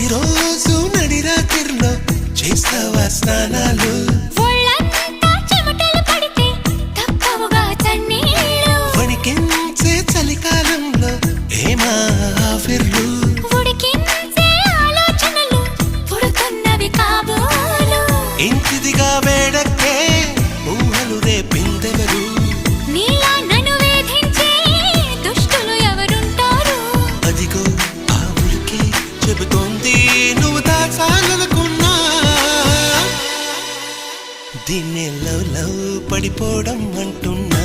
ప్రతిరోజు నడిరాత్రిలో చేస్తావా స్నానాలు వణికించే చలికాలంలో ఏమా ఆఫర్లు ఇంటిదిగా వేడక్కే ఊహలు రేపిందెవరు అదిగో ఆ ఉలికే చెబుతోంది నువ్వు దాచాలనుకున్నా దీన్ని లవ్ లవ్ పడిపోవడం అంటున్నా